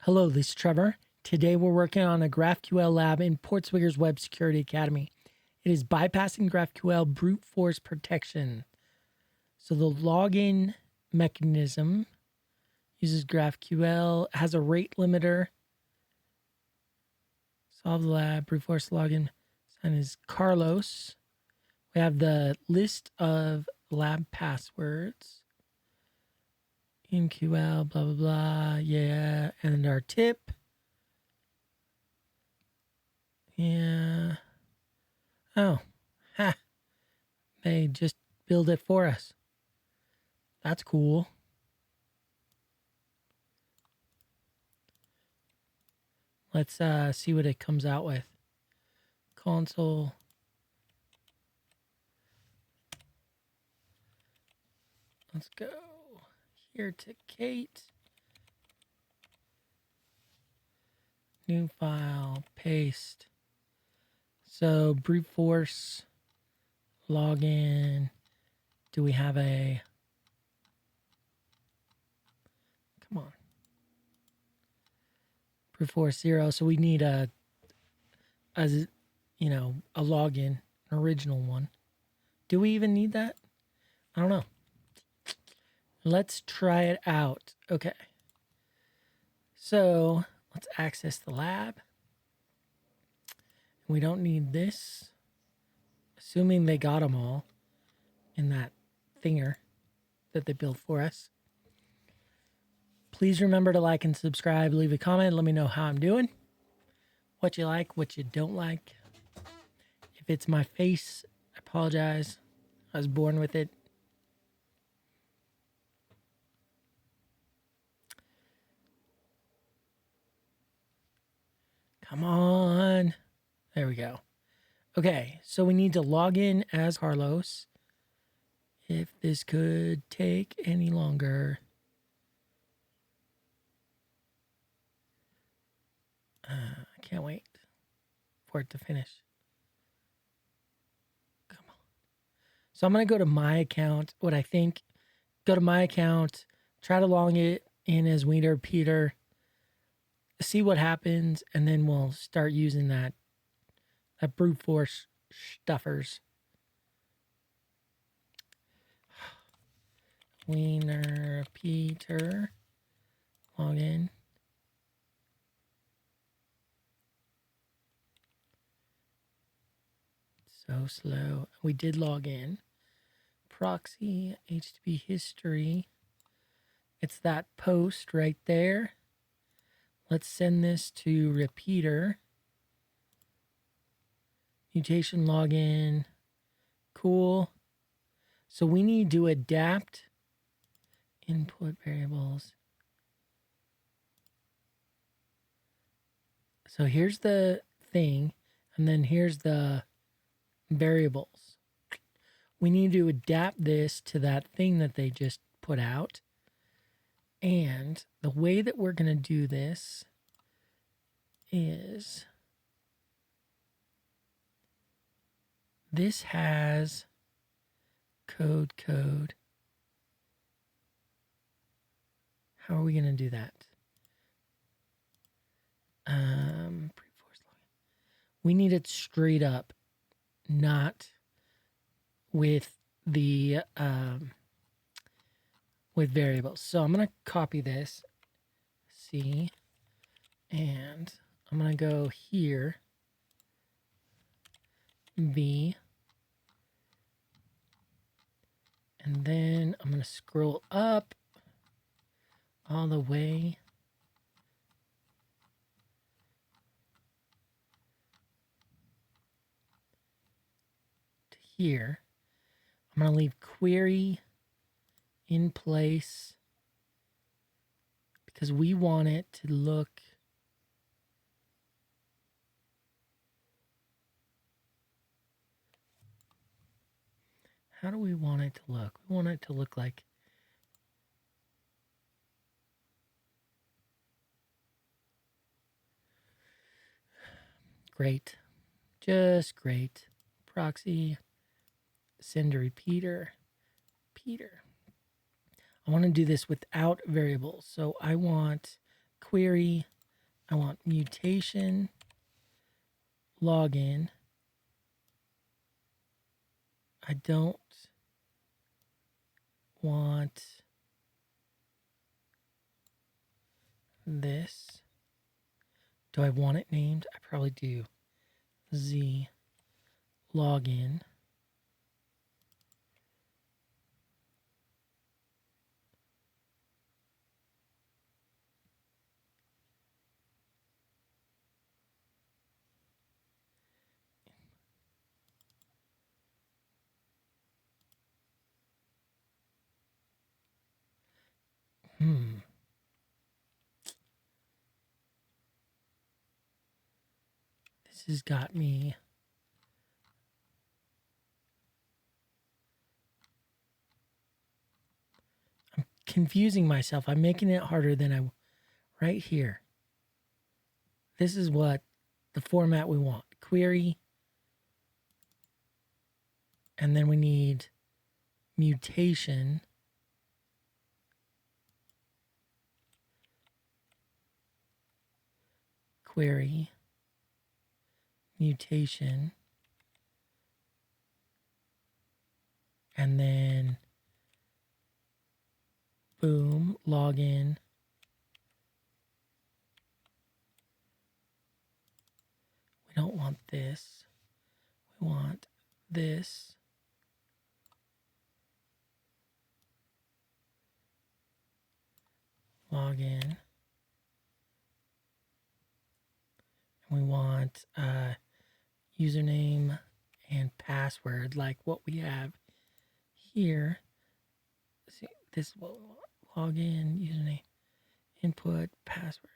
Hello, this is Trevor. Today we're working on a GraphQL lab in PortSwigger's Web Security Academy. It is bypassing GraphQL brute force protection. So the login mechanism uses GraphQL, has a rate limiter. Solve the lab, brute force login. Sign is Carlos. We have the list of lab passwords. MQL, blah, blah, blah. Yeah. And our tip. Yeah. Oh. Ha. They just build it for us. That's cool. Let's see what it comes out with. Console. Let's go here to Kate. New file, paste. So brute force, login. Do we have a, come on. Brute force 0. So we need a login, an original one. Do we even need that? I don't know. Let's try it out. Okay. So let's access the lab. We don't need this. Assuming they got them all in that thinger that they built for us. Please remember to like and subscribe. Leave a comment. Let me know how I'm doing. What you like, what you don't like. If it's my face, I apologize. I was born with it. Come on. There we go. Okay, so we need to log in as Carlos. If this could take any longer. I can't wait for it to finish. Come on. So I'm going to go to my account. What I think, go to my account, try to log it in as Wiener Peter, see what happens, and then we'll start using that brute force stuffers. Wiener Peter, log in. So slow. We did log in. Proxy, HTTP history. It's that post right there. Let's send this to repeater. Mutation login. Cool. So we need to adapt input variables. So here's the thing, and then here's the variables. We need to adapt this to that thing that they just put out. And the way that we're going to do this is this has code. How are we going to do that? We need it straight up, not with the with variables. So I'm going to copy this, C, and I'm going to go here, V, and then I'm going to scroll up all the way to here. I'm going to leave query in place because we want it to look how do we want it to look? We want it to look like great. Just great. Proxy, send to repeater, Peter. I want to do this without variables. So I want query I want mutation login. I don't want this. Do I want it named? I probably do. Z login. This has got me. I'm confusing myself. I'm making it harder than I. Right here. This is what the format we want. Query. And then we need mutation. Query. Mutation. And then boom, login. We don't want this. We want this. Login. And we want username and password like what we have here. See, this is what we want. Login, username, input, password.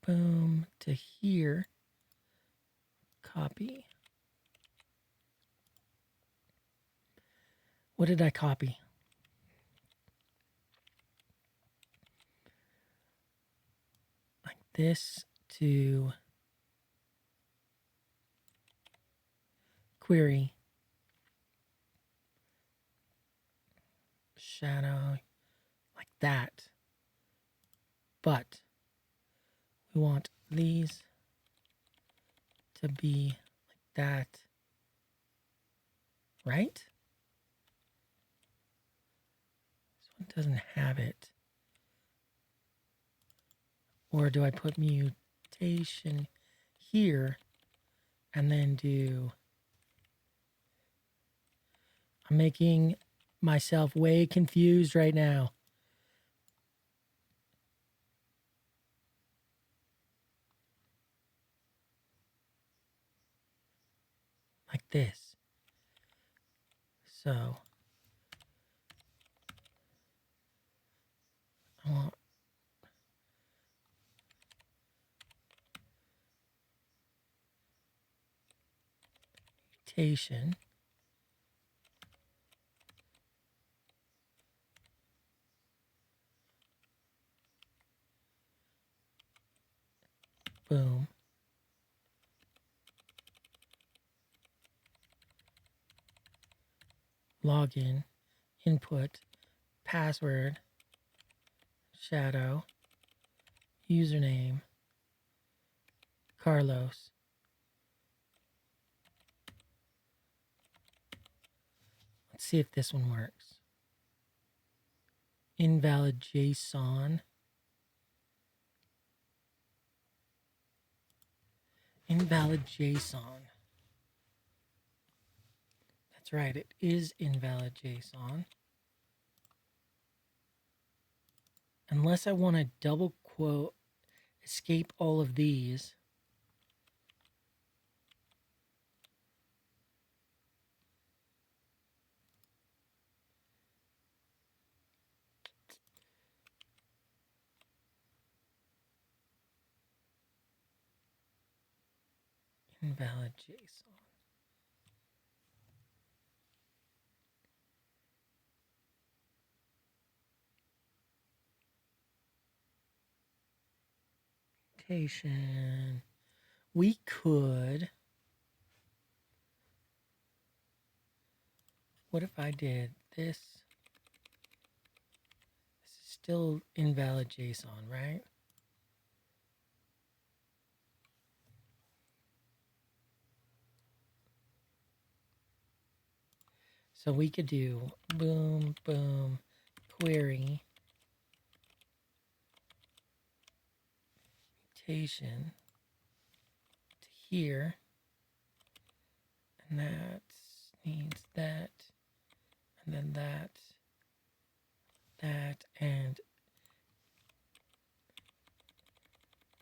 Boom, to here. Copy. What did I copy? Like this to query. Shadow. Like that. But we want these to be like that. Right? This one doesn't have it. Or do I put mutation here and then do... I'm making myself way confused right now. Like this. So I want mutation. Boom. Login, input, password, shadow, username, Carlos. Let's see if this one works. Invalid JSON. Invalid JSON. That's right, it is invalid JSON. Unless I want to double quote, escape all of these. Invalid JSON. Mutation. We could... What if I did this? This is still invalid JSON, right? So we could do boom, boom, query, mutation to here, and that needs that, and then that, and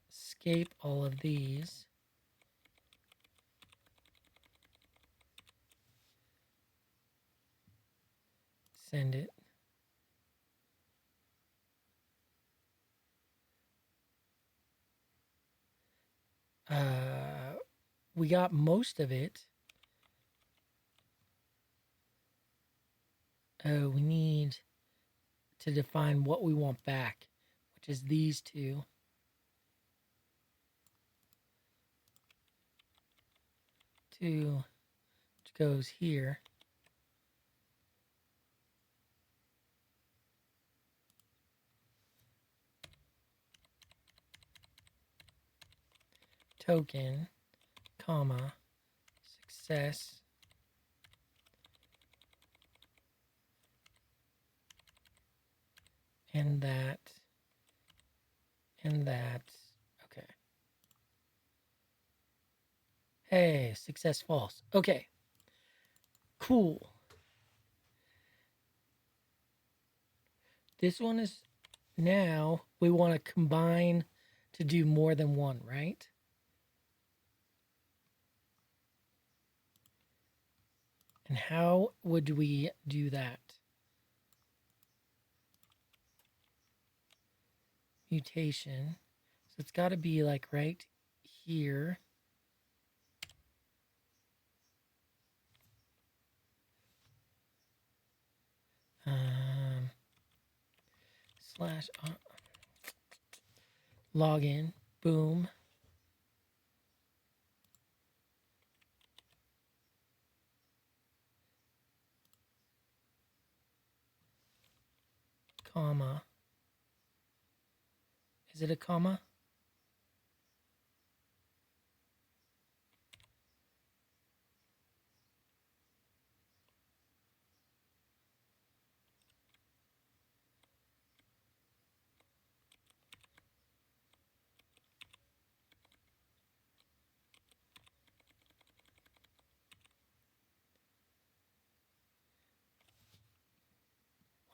escape all of these. Send it. We got most of it. Oh, we need to define what we want back, which is these two. Which goes here. Token, comma, success, and that, and that. Okay. Hey, success false. Okay. Cool. This one is now we want to combine to do more than one, right? And how would we do that? Mutation. So it's got to be like right here. Slash login. Boom. Comma. Is it a comma?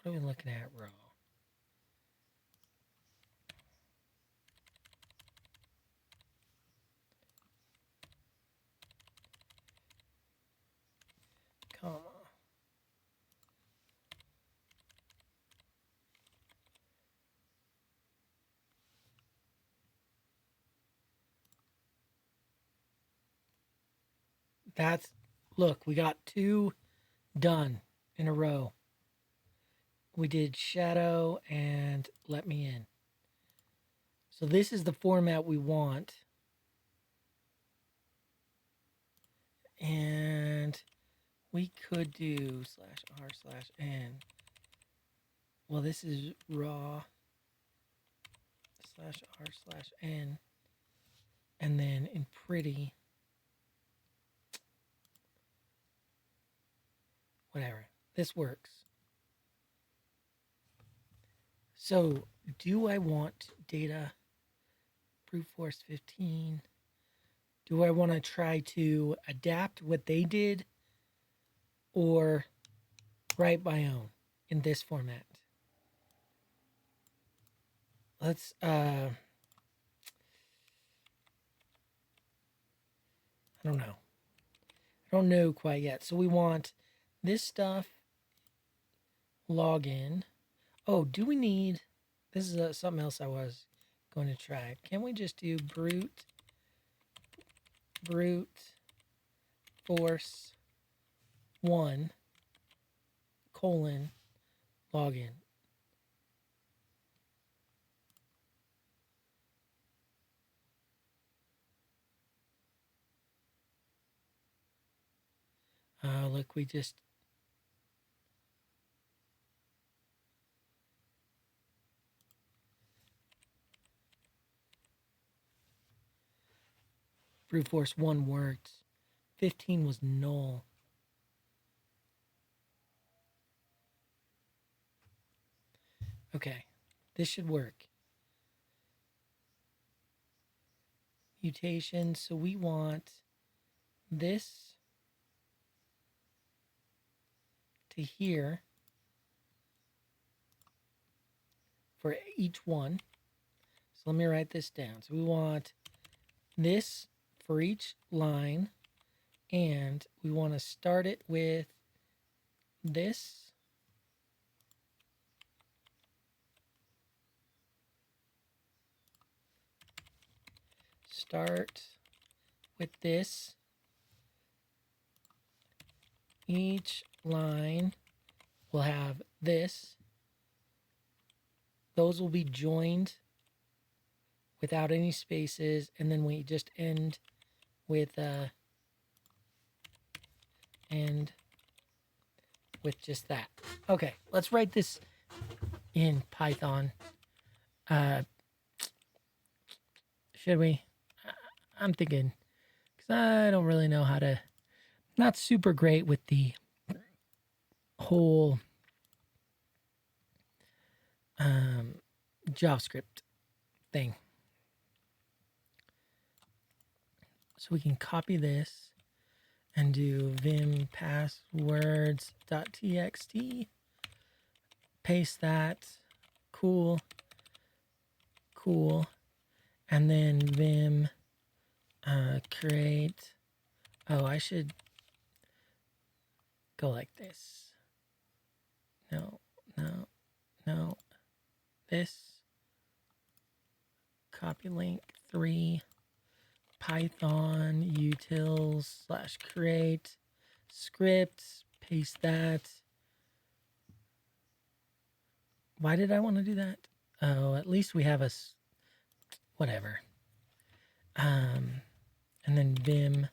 What are we looking at, row? Comma. That's, look, we got two done in a row. We did shadow and let me in. So this is the format we want. And we could do /r/n. Well, this is raw /r/n. And then in pretty, whatever. This works. So do I want data brute force 15? Do I want to try to adapt what they did or write my own in this format? Let's I don't know. I don't know quite yet. So we want this stuff, login. Oh, do we need, this is something else I was going to try. Can we just do brute force 1 colon login? Look, we just brute force 1 worked. 15 was null. Okay, this should work. Mutation, so we want this to here for each one. So let me write this down. So we want this for each line, and we want to start it with this. Start with this. Each line will have this. Those will be joined without any spaces, and then we just end with just that. Okay, let's write this in Python. Should we? I'm thinking, because I don't really know how to, not super great with the whole JavaScript thing. So we can copy this and do vim passwords.txt. Paste that. Cool. Cool. And then vim create. Oh, I should go like this. No. This. Copy link 3. Python utils / create script. Paste that. Why did I want to do that? Oh, at least we have whatever. And then vim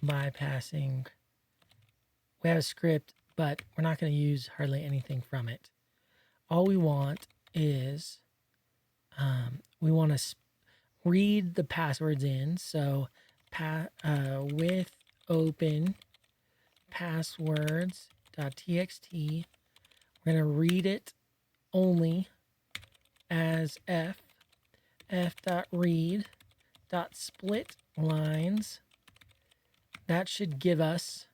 bypassing. We have a script, but we're not going to use hardly anything from it. All we want is we want to read the passwords in. So with open passwords.txt, we're going to read it only as f.read.split lines. That should give us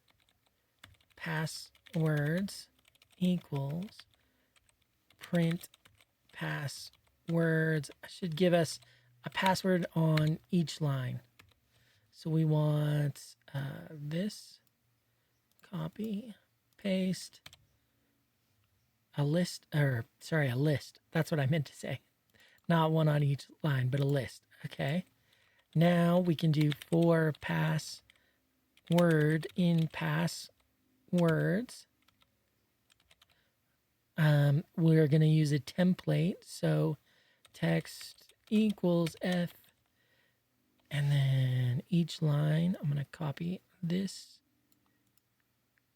passwords equals print passwords. Should give us a password on each line. So we want this, copy, paste, a list. That's what I meant to say. Not one on each line, but a list. Okay. Now we can do for password in passwords. We're going to use a template. So text equals f, and then each line, I'm going to copy this,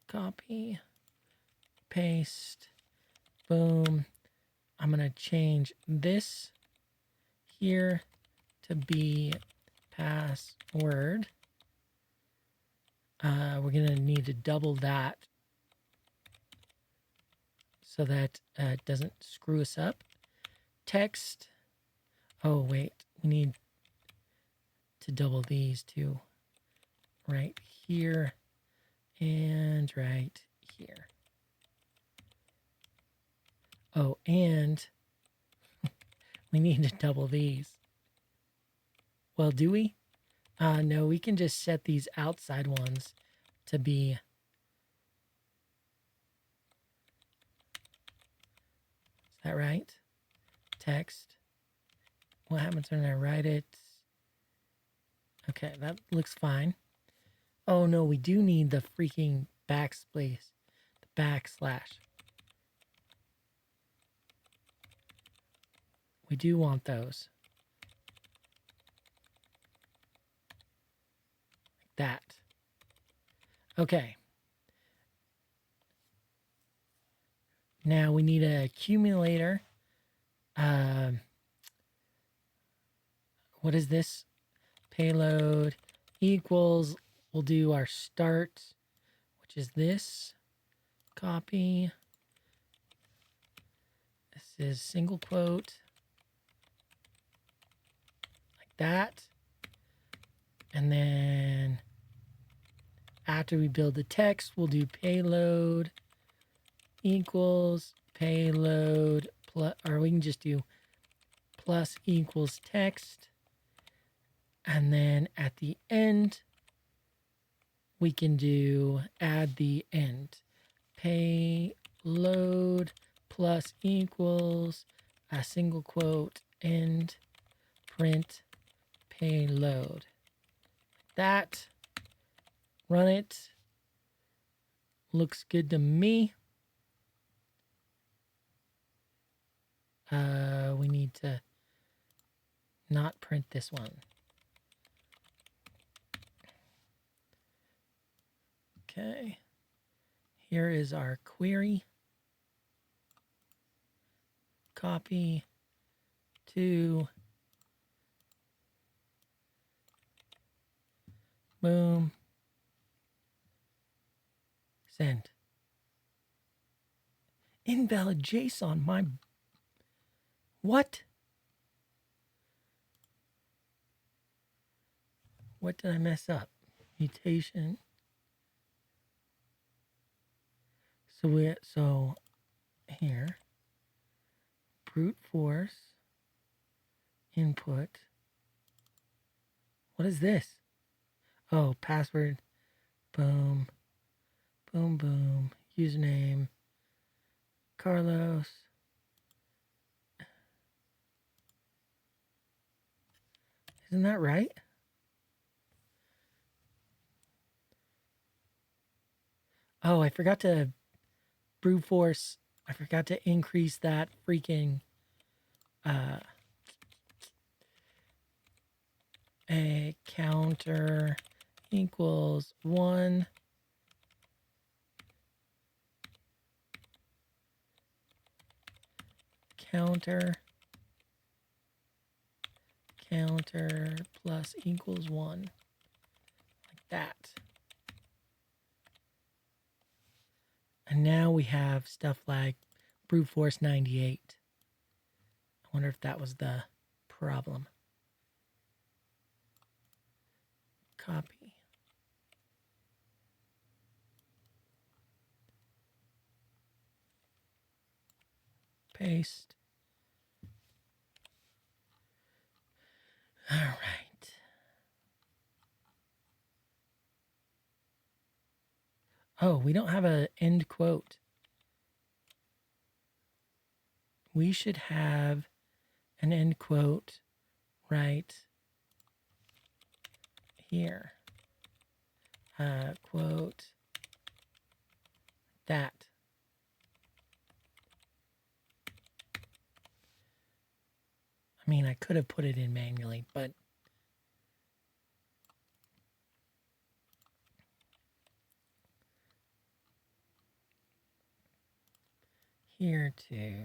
copy, paste, boom. I'm going to change this here to be password. We're going to need to double that so that it doesn't screw us up. Text. Oh, wait. We need to double these two. Right here and right here. Oh, and we need to double these. Well, do we? No, we can just set these outside ones to be... Is that right? Text. What happens when I write it? Okay, that looks fine. Oh, no, we do need the freaking backspace. The backslash. We do want those. Like that. Okay. Now we need an accumulator. What is this? Payload equals, we'll do our start, which is this. Copy. is single quote like that. And then after we build the text, we'll do payload equals payload plus, or we can just do plus equals text. And then at the end, we can do add the end. Payload plus equals a single quote end print payload. That, run it. Looks good to me. We need to not print this one. Okay. Here is our query. Copy to boom. Send. Invalid JSON. My what? What did I mess up? Mutation. So here, brute force input. What is this? Oh, password. Boom. Boom, boom. Username. Carlos. Isn't that right? Oh, I forgot to brute force. I forgot to increase that freaking a counter equals 1. Counter plus equals 1. Like that. And now we have stuff like brute force 98. I wonder if that was the problem. Copy. Paste. All right. Oh, we don't have an end quote. We should have an end quote right here. Quote that. I mean, I could have put it in manually, but here to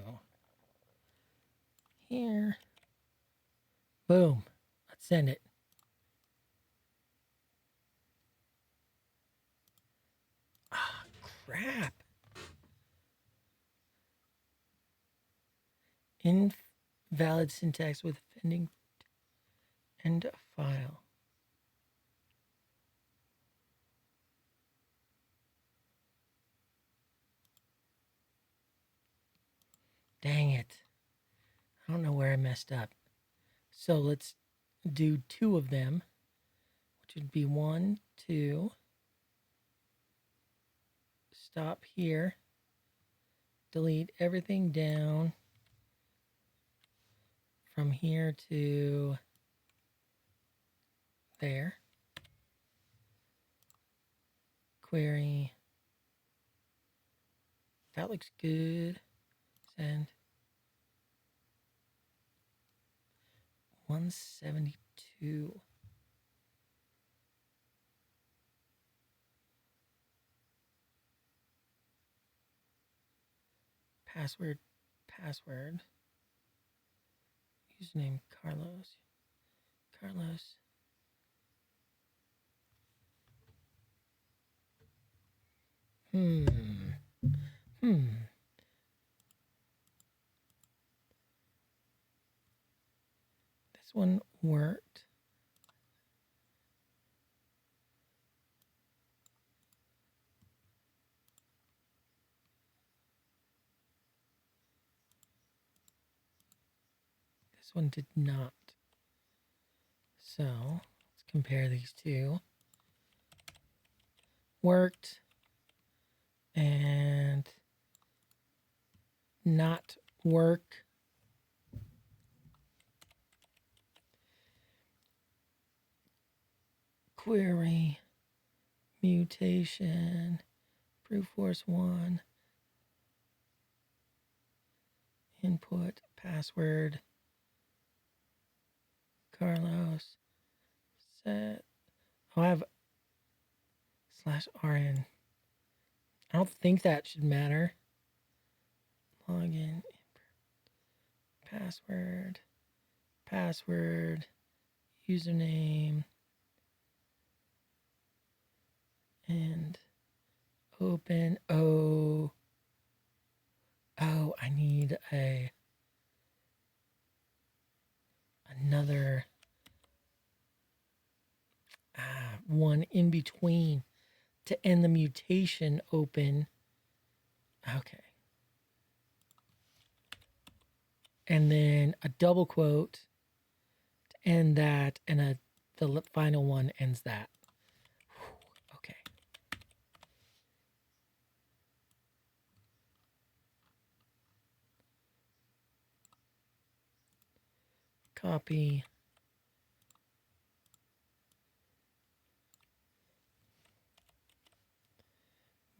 here. Boom. Let's send it. Ah, crap. Invalid syntax with offending end file. Dang it. I don't know where I messed up. So let's do 2 of them, which would be 1, 2. Stop here. Delete everything down from here to there. Query. That looks good. Send. 172. Password. Username Carlos. one worked. This one did not. So let's compare these two. Worked and not work. Query, mutation, brute force 1, input, password, Carlos, set. Oh, I have /rn. I don't think that should matter. Login, password, username, and open. Oh, I need another one in between to end the mutation open. Okay. And then a double quote to end that, and the final one ends that. Okay. Copy.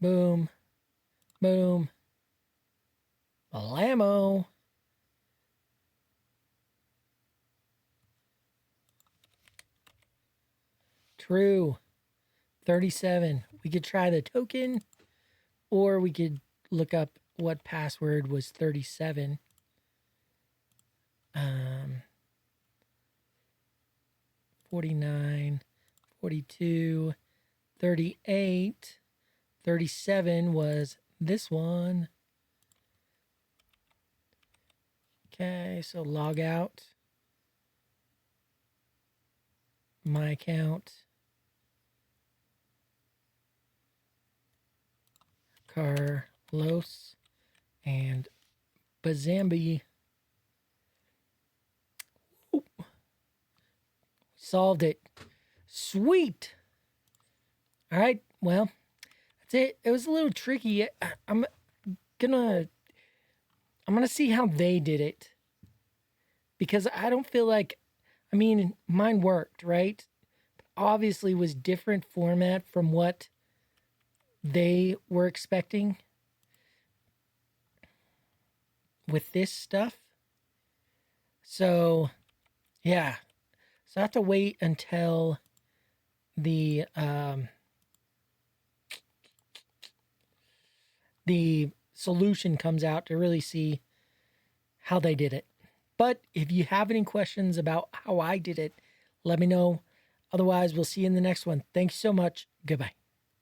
Boom. Boom. Blammo. True. 37. We could try the token, or we could look up what password was 37. 49, 42, 38, 37 was this one. Okay, so log out. My account. Carlos and Bazambi. Ooh. Solved it. Sweet. All right, well, that's it. It was a little tricky. I'm gonna see how they did it, because I don't feel like, I mean, mine worked, right? Obviously was different format from what they were expecting with this stuff. So, yeah. So I have to wait until the solution comes out to really see how they did it. But if you have any questions about how I did it, let me know. Otherwise, we'll see you in the next one. Thanks so much. Goodbye.